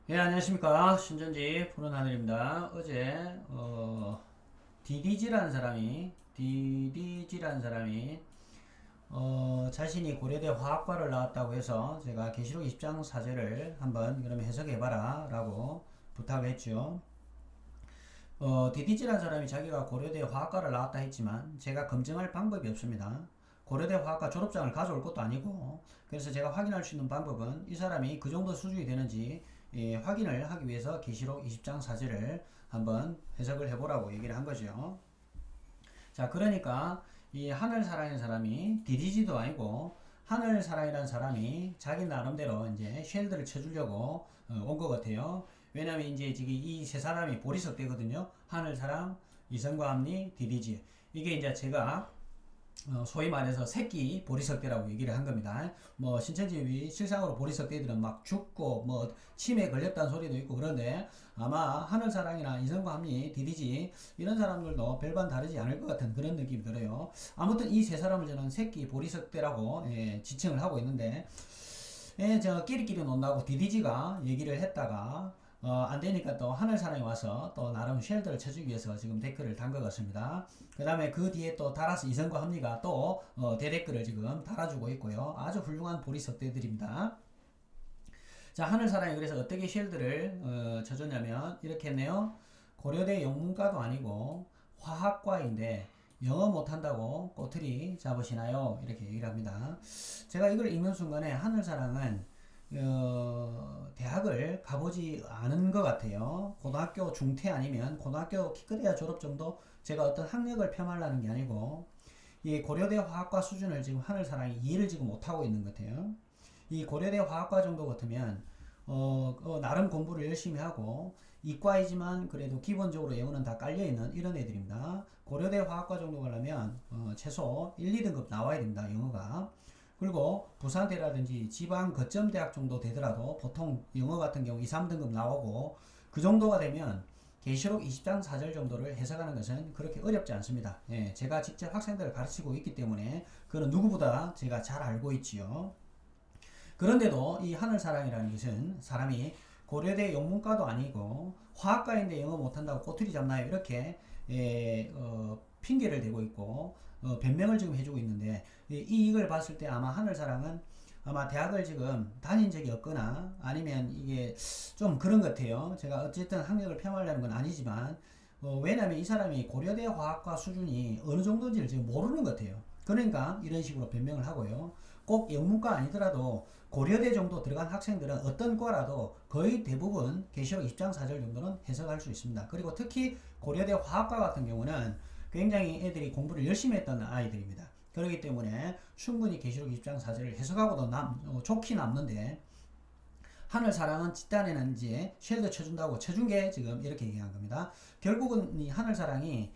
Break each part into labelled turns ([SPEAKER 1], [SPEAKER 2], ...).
[SPEAKER 1] 예, 안녕하십니까. 신전지 푸른하늘입니다. 어제, DDG라는 사람이, 자신이 고려대 화학과를 나왔다고 해서 제가 계시록 20장 사제를 한번 그러면 해석해봐라 라고 부탁을 했죠. DDG라는 사람이 자기가 고려대 화학과를 나왔다 했지만 제가 검증할 방법이 없습니다. 고려대 화학과 졸업장을 가져올 것도 아니고, 그래서 제가 확인할 수 있는 방법은 이 사람이 그 정도 수준이 되는지 확인을 하기 위해서 계시록 20장 사제를 한번 해석을 해보라고 얘기를 한 거죠. 자, 그러니까 이 하늘사랑이라는 사람이 DDG도 아니고 하늘사랑이라는 사람이 자기 나름대로 이제 쉘드를 쳐주려고 온 것 같아요. 왜냐면 이제 지금 이 세 사람이 보리석대거든요. 하늘사랑, 이성과합리, DDG. 이게 이제 제가 소위 말해서 새끼 보리석대라고 얘기를 한 겁니다. 뭐 신천지의 실상으로 보리석대들은 막 죽고 뭐 치매에 걸렸다는 소리도 있고 그런데 아마 하늘사랑이나 이성과합리, DDG 이런 사람들도 별반 다르지 않을 것 같은 그런 느낌이 들어요. 아무튼 이 세 사람을 저는 새끼 보리석대라고 지칭을 하고 있는데, 저 끼리끼리 논다고 DDG가 얘기를 했다가 안 되니까 또 하늘사랑이 와서 또 나름 쉘터를 쳐주기 위해서 지금 댓글을 단 것 같습니다. 그 다음에 그 뒤에 또 달아서 이성과 합리가 또 대댓글을 지금 달아주고 있고요. 아주 훌륭한 보리석대들입니다. 자, 하늘사랑이 그래서 어떻게 쉘드를 쳐줬냐면 이렇게 했네요. 고려대 영문과도 아니고 화학과인데 영어 못한다고 꼬투리 잡으시나요? 이렇게 얘기를 합니다. 제가 이걸 읽는 순간에 하늘사랑은 대학을 가보지 않은 것 같아요. 고등학교 중퇴 아니면 고등학교 기껏해야 졸업 정도. 제가 어떤 학력을 폄하하려는 게 아니고 이 고려대 화학과 수준을 지금 하늘사랑이 이해를 지금 못하고 있는 것 같아요. 이 고려대 화학과 정도 같으면 나름 공부를 열심히 하고 이과이지만 그래도 기본적으로 영어는 다 깔려있는 이런 애들입니다. 고려대 화학과 정도 가려면 최소 1, 2등급 나와야 됩니다. 영어가. 그리고 부산대라든지 지방 거점 대학 정도 되더라도 보통 영어 같은 경우 2, 3등급 나오고 그 정도가 되면 계시록 20장 4절 정도를 해석하는 것은 그렇게 어렵지 않습니다. 예, 제가 직접 학생들을 가르치고 있기 때문에 그는 누구보다 제가 잘 알고 있지요. 그런데도 이 하늘사랑이라는 것은 사람이 고려대 영문과도 아니고 화학과인데 영어 못한다고 꼬투리 잡나요? 이렇게 핑계를 대고 있고 변명을 지금 해주고 있는데, 이익을 봤을 때 아마 하늘사랑은 아마 대학을 지금 다닌 적이 없거나 아니면 이게 좀 그런 것 같아요. 제가 어쨌든 학력을 폄하하려는 건 아니지만 왜냐면 이 사람이 고려대 화학과 수준이 어느 정도인지를 지금 모르는 것 같아요. 그러니까 이런 식으로 변명을 하고요. 꼭 영문과 아니더라도 고려대 정도 들어간 학생들은 어떤 과라도 거의 대부분 계시록 20장 4절 정도는 해석할 수 있습니다. 그리고 특히 고려대 화학과 같은 경우는 굉장히 애들이 공부를 열심히 했던 아이들입니다. 그렇기 때문에 충분히 계시록 20장 4절을 해석하고도 좋게 남는데, 하늘사랑은 집단에는 이제 쉘드 쳐준다고 쳐준 게 지금 이렇게 얘기한 겁니다. 결국은 이 하늘사랑이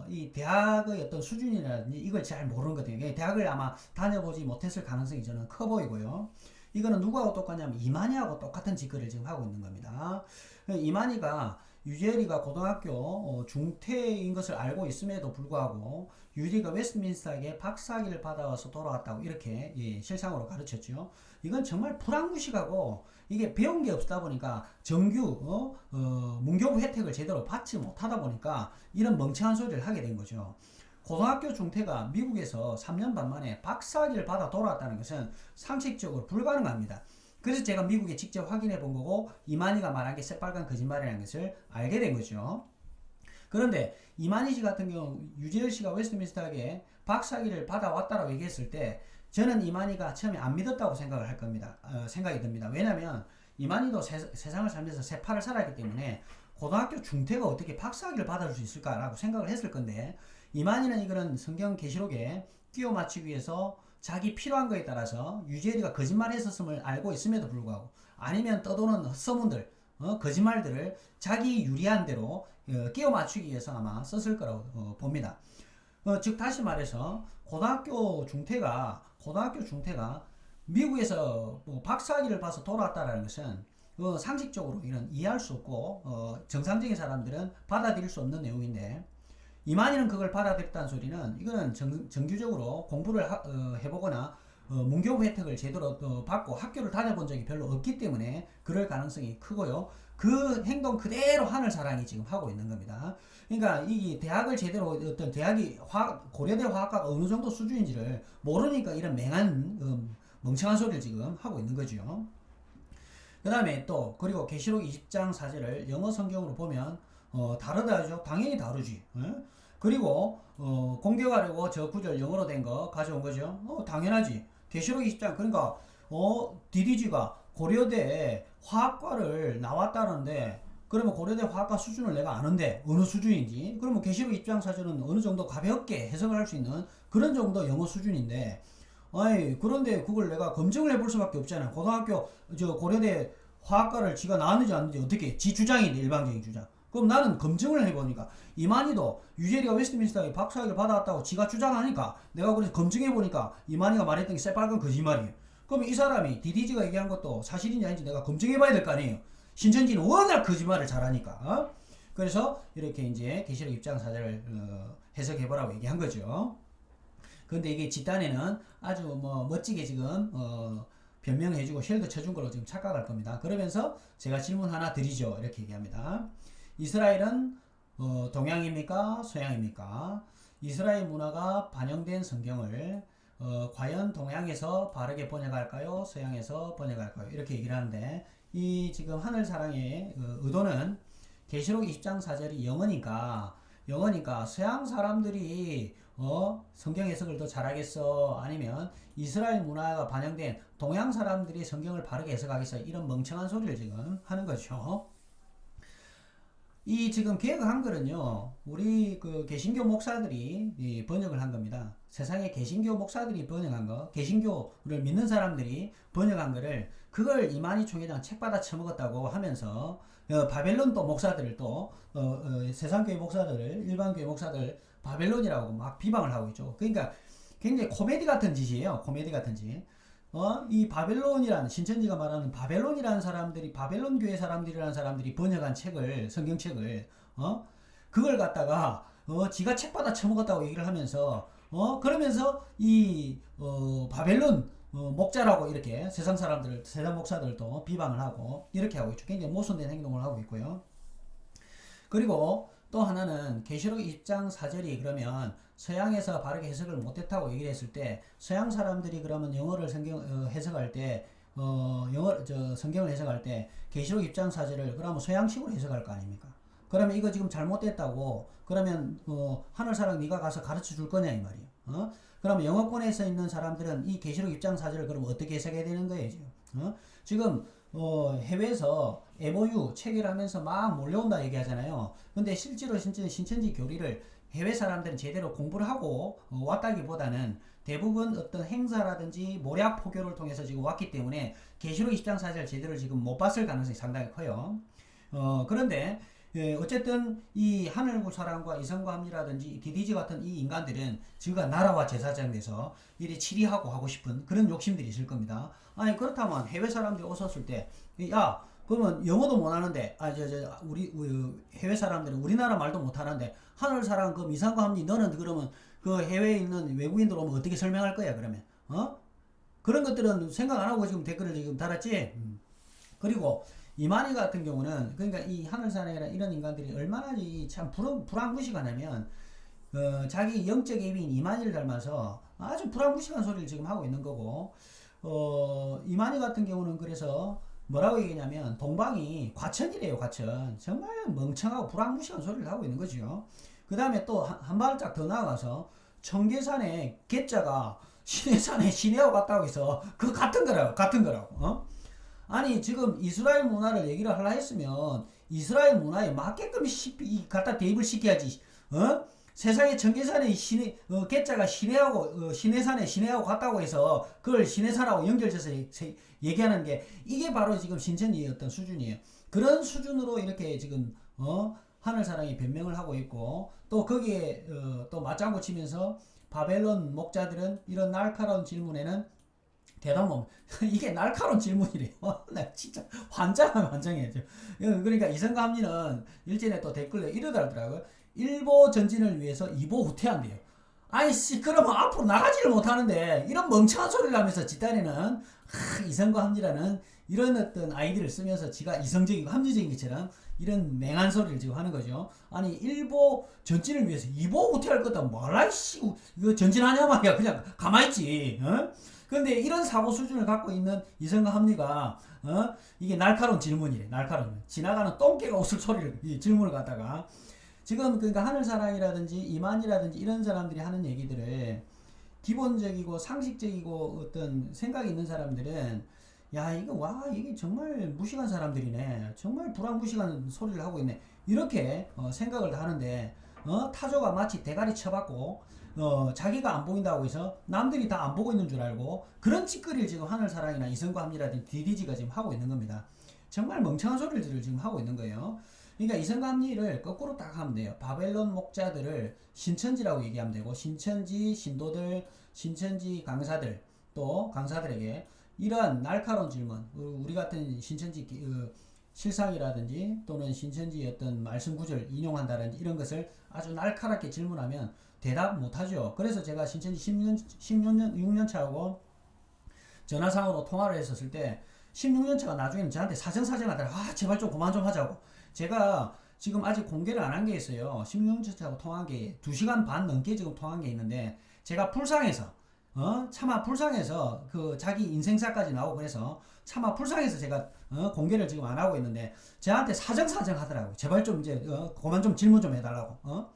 [SPEAKER 1] 이 대학의 어떤 수준이라든지 이걸 잘 모르는 것 같아요. 대학을 아마 다녀보지 못했을 가능성이 저는 커 보이고요. 이거는 누구하고 똑같냐면 이만희하고 똑같은 짓거리를 지금 하고 있는 겁니다. 이만희가 유재리가 고등학교 중퇴인 것을 알고 있음에도 불구하고 유리가 웨스트민스터에게 박사학위를 받아와서 돌아왔다고 이렇게 실상으로 가르쳤죠. 이건 정말 불합리식하고 이게 배운 게 없다 보니까 정규 문교부 혜택을 제대로 받지 못하다 보니까 이런 멍청한 소리를 하게 된 거죠. 고등학교 중퇴가 미국에서 3년 반 만에 박사학위를 받아 돌아왔다는 것은 상식적으로 불가능합니다. 그래서 제가 미국에 직접 확인해 본 거고 이만희가 말한 게 새빨간 거짓말이라는 것을 알게 된 거죠. 그런데 이만희 씨 같은 경우 유재열 씨가 웨스트민스터에 박사학위를 받아왔다고 얘기했을 때 저는 이만희가 처음에 안 믿었다고 생각을 할 겁니다. 생각이 듭니다. 왜냐하면 이만희도 세상을 살면서 세파를 살았기 때문에 고등학교 중퇴가 어떻게 박사학위를 받아줄 수 있을까라고 생각을 했을 건데, 이만희는 이거는 성경 계시록에 끼워 맞추기 위해서 자기 필요한 거에 따라서 유재리가 거짓말했었음을 알고 있음에도 불구하고 아니면 떠도는 헛소문들 거짓말들을 자기 유리한 대로 끼워 맞추기 위해서 아마 썼을 거라고 봅니다. 즉 다시 말해서 고등학교 중퇴가 미국에서 박사학위를 봐서 돌아왔다라는 것은 상식적으로 이런 이해할 수 없고 정상적인 사람들은 받아들일 수 없는 내용인데, 이만희는 그걸 받아들였다는 소리는 이거는 정규적으로 공부를 해보거나 문교부 혜택을 제대로 받고 학교를 다녀본 적이 별로 없기 때문에 그럴 가능성이 크고요. 그 행동 그대로 하늘사랑이 지금 하고 있는 겁니다. 그러니까 이 대학을 제대로 어떤 대학이 고려대 화학과가 어느 정도 수준인지를 모르니까 이런 맹한 멍청한 소리를 지금 하고 있는 거죠. 그 다음에 또 그리고 계시록 20장 4절을 영어 성경으로 보면 다르다죠. 당연히 다르지. 그리고 공격하려고 저 구절 영어로 된 거 가져온 거죠. 당연하지. 계시록 20장 그러니까 DDG가 고려대 화학과를 나왔다는데 그러면 고려대 화학과 수준을 내가 아는데 어느 수준인지 그러면 계시록 20장 4절은 어느 정도 가볍게 해석을 할 수 있는 그런 정도 영어 수준인데 아이 그런데 그걸 내가 검증을 해볼 수밖에 없잖아. 고등학교 고려대 화학과를 지가 나왔는지 안 나왔는지 어떻게 지 주장인데 일방적인 주장. 그럼 나는 검증을 해보니까 이만희도 유재리가 웨스트민스터에 박사학위를 받아왔다고 지가 주장하니까 내가 그래서 검증해보니까 이만희가 말했던 게 새빨간 거짓말이에요. 그럼 이 사람이 DDG가 얘기한 것도 사실인지 아닌지 내가 검증해봐야 될 거 아니에요. 신천지는 워낙 거짓말을 잘하니까. 그래서 이렇게 이제 계시록 입장 4절을 해석해보라고 얘기한 거죠. 근데 이게 집단에는 아주 뭐 멋지게 지금 변명해주고 쉘도 쳐준 걸로 지금 착각할 겁니다. 그러면서 제가 질문 하나 드리죠. 이렇게 얘기합니다. 이스라엘은 동양입니까? 서양입니까? 이스라엘 문화가 반영된 성경을 과연 동양에서 바르게 번역할까요? 서양에서 번역할까요? 이렇게 얘기를 하는데 이 지금 하늘사랑의 의도는 계시록 20장 4절이 영어니까 서양 사람들이 성경 해석을 더 잘하겠어? 아니면 이스라엘 문화가 반영된 동양 사람들이 성경을 바르게 해석하겠어? 이런 멍청한 소리를 지금 하는 거죠. 이 지금 개혁 한글은요, 우리 그 개신교 목사들이 번역을 한 겁니다. 세상에 개신교 목사들이 번역한 거, 개신교를 믿는 사람들이 번역한 거를 그걸 이만희 총회장 책 받아 처먹었다고 하면서 바벨론 또 목사들을 또 세상교회 목사들을 일반교회 목사들 바벨론이라고 막 비방을 하고 있죠. 그러니까 굉장히 코미디 같은 짓이에요. 코미디 같은 짓. 이 바벨론이라는 신천지가 말하는 바벨론이라는 사람들이 바벨론 교회 사람들이라는 사람들이 번역한 책을 성경책을 그걸 갖다가 지가 책 받아 처먹었다고 얘기를 하면서 그러면서 이 바벨론 목자라고 이렇게 세상 사람들 세상 목사들도 비방을 하고 이렇게 하고 있죠. 굉장히 모순된 행동을 하고 있고요. 그리고 또 하나는 계시록 20장 4절이 그러면 서양에서 바르게 해석을 못했다고 얘기를 했을 때 서양 사람들이 그러면 영어를 해석할 때 성경을 해석할 때 계시록 20장 4절을 그러면 서양식으로 해석할 거 아닙니까? 그러면 이거 지금 잘못됐다고 그러면 하늘사랑 네가 가서 가르쳐 줄 거냐 이 말이에요. 그러면 영어권에서 있는 사람들은 이 계시록 20장 4절을 그럼 어떻게 해석해야 되는 거예요 지금? 지금 해외에서 MOU 체결하면서 막 몰려온다 얘기하잖아요. 근데 실제로 신천지 교리를 해외 사람들은 제대로 공부를 하고 왔다기보다는 대부분 어떤 행사라든지 모략 포교를 통해서 지금 왔기 때문에 계시록 20장 4절 제대로 지금 못 봤을 가능성이 상당히 커요. 그런데 어쨌든 이 하늘국 사랑과 이성과 합리라든지 DDG 같은 이 인간들은 지가 나라와 제사장 돼서 이리 치리하고 하고 싶은 그런 욕심들이 있을 겁니다. 아니 그렇다면 해외 사람들이 오셨을 때 야 그러면 영어도 못하는데 우리 해외 사람들은 우리나라 말도 못하는데 하늘사랑 그 이성과 합리 너는 그러면 그 해외에 있는 외국인들 오면 어떻게 설명할 거야 그러면 그런 것들은 생각 안 하고 지금 댓글을 지금 달았지. 그리고 이만희 같은 경우는 그러니까 이 하늘사랑이라는 이런 인간들이 얼마나 참 불안무식하냐면 자기 영적 애비인 이만희를 닮아서 아주 불안무식한 소리를 지금 하고 있는 거고 이만희 같은 경우는 그래서 뭐라고 얘기냐면 동방이 과천이래요. 과천. 정말 멍청하고 불안무식한 소리를 하고 있는 거죠. 그 다음에 또 한 발짝 더 나아가서 청계산의 개자가 신해산의 신해하고 같다고 해서 그거 같은 거라고. 아니 지금 이스라엘 문화를 얘기를 하려 했으면 이스라엘 문화에 맞게끔 갖다 대입을 시켜야지. 세상에 청계산의 개자가 신해산의 신해하고 같다고 해서 그걸 신해산하고 연결해서 얘기하는 게 이게 바로 지금 신천지의 어떤 수준이에요. 그런 수준으로 이렇게 지금 하늘사랑이 변명을 하고 있고 또 거기에 또 맞장구 치면서 바벨론 목자들은 이런 날카로운 질문에는 대답 이게 날카로운 질문이래요. 나 진짜 환장해. 그러니까 이성과 합리는 일전에 또 댓글에 이러더라고요. 일보 전진을 위해서 이보 후퇴한대요. 아이씨 그러면 앞으로 나가지를 못하는데 이런 멍청한 소리를 하면서 집단에는 이성과 합리라는 이런 어떤 아이디를 쓰면서 지가 이성적이고 합리적인 것처럼 이런 맹한 소리를 지금 하는 거죠. 아니 일보 전진을 위해서 이보 후퇴할 거다 뭐라 씨 이거 전진하냐 말이야. 그냥 가만히 있지. 어? 근데 이런 사고 수준을 갖고 있는 이성과 합리가 이게 날카로운 질문이래. 날카로운 지나가는 똥개가 웃을 소리를 이 질문을 갖다가 지금 그러니까 하늘사랑이라든지 이만이라든지 이런 사람들이 하는 얘기들을 기본적이고 상식적이고 어떤 생각이 있는 사람들은 야 이거 와 이게 정말 무식한 사람들이네 정말 불황무식한 소리를 하고 있네 이렇게 생각을 하는데 타조가 마치 대가리 쳐받고 자기가 안 보인다고 해서 남들이 다 안 보고 있는 줄 알고 그런 짓거리를 지금 하늘사랑이나 이성과 합리라든지 DDG가 지금 하고 있는 겁니다. 정말 멍청한 소리를 지금 하고 있는 거예요. 그러니까 이성과 합리를 거꾸로 딱 하면 돼요. 바벨론 목자들을 신천지라고 얘기하면 되고 신천지 신도들, 신천지 강사들 또 강사들에게 이러한 날카로운 질문 우리 같은 신천지 실상이라든지 또는 신천지의 어떤 말씀 구절 인용한다든지 이런 것을 아주 날카롭게 질문하면 대답 못하죠. 그래서 제가 신천지 16년 차하고 전화상으로 통화를 했었을 때 16년 차가 나중에는 저한테 사정하더라. 아 제발 좀 그만 좀 하자고. 제가 지금 아직 공개를 안 한 게 있어요. 16년 차하고 통화한 게 2시간 반 넘게 지금 통화한 게 있는데 제가 불쌍해서 차마 불쌍해서 그 자기 인생사까지 나오고 그래서 차마 불쌍해서 제가 공개를 지금 안 하고 있는데 저한테 사정하더라고요. 제발 좀 이제 그만 좀 질문 좀 해달라고.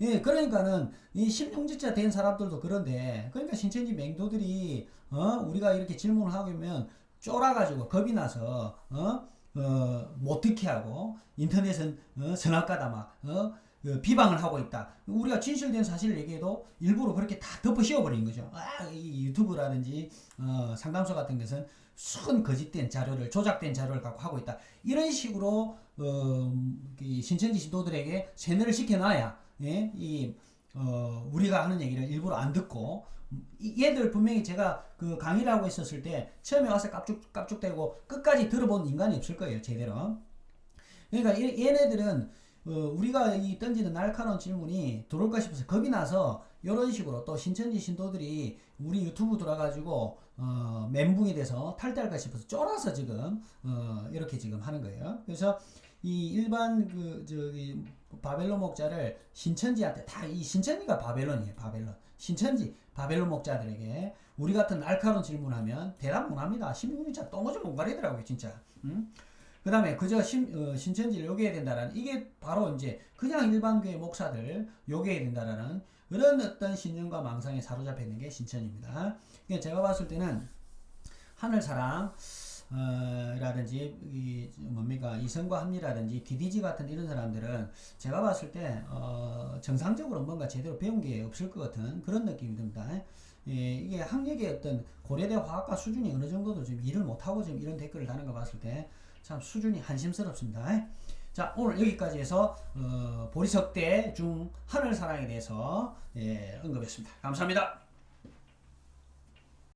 [SPEAKER 1] 예, 그러니까는 이 16년차 된 사람들도 그런데 그러니까 신천지 맹도들이 우리가 이렇게 질문을 하면 쫄아가지고 겁이 나서 못 듣게 하고 인터넷은 선악가다 막 비방을 하고 있다. 우리가 진실된 사실을 얘기해도 일부러 그렇게 다 덮어 씌워버린 거죠. 이 유튜브라든지 상담소 같은 것은 순 거짓된 자료를 조작된 자료를 갖고 하고 있다. 이런 식으로 신천지 신도들에게 세뇌를 시켜놔야 예? 우리가 하는 얘기를 일부러 안 듣고 얘들 분명히 제가 그 강의를 하고 있었을 때 처음에 와서 깝죽대고 끝까지 들어본 인간이 없을 거예요. 제대로. 그러니까 얘네들은 우리가 이 던지는 날카로운 질문이 들어올까 싶어서 겁이 나서 이런 식으로 또 신천지 신도들이 우리 유튜브 들어가지고 멘붕이 돼서 탈퇴할까 싶어서 쫄아서 지금 이렇게 지금 하는 거예요. 그래서 이 일반 저기 바벨론 목자를 신천지한테 다 이 신천지가 바벨론이에요. 바벨론. 신천지 바벨론 목자들에게 우리 같은 날카로운 질문하면 대답 못합니다. 16년차 똥오줌 못 가리더라고요. 진짜. 그 다음에 그저 신천지를 요구해야 된다라는 이게 바로 이제 그냥 일반 교회 목사들 요구해야 된다라는 그런 어떤 신념과 망상에 사로잡혀 있는 게 신천입니다. 그러니까 제가 봤을 때는 하늘사랑 라든지 이성과 합리라든지 DDG 같은 이런 사람들은 제가 봤을 때 정상적으로 뭔가 제대로 배운 게 없을 것 같은 그런 느낌이 듭니다. 예, 이게 학력의 어떤 고려대 화학과 수준이 어느 정도도 좀 일을 못하고 지금 이런 댓글을 다는 거 봤을 때 참 수준이 한심스럽습니다. 자, 오늘 여기까지 해서 보리석대 중 하늘사랑에 대해서 언급했습니다. 감사합니다.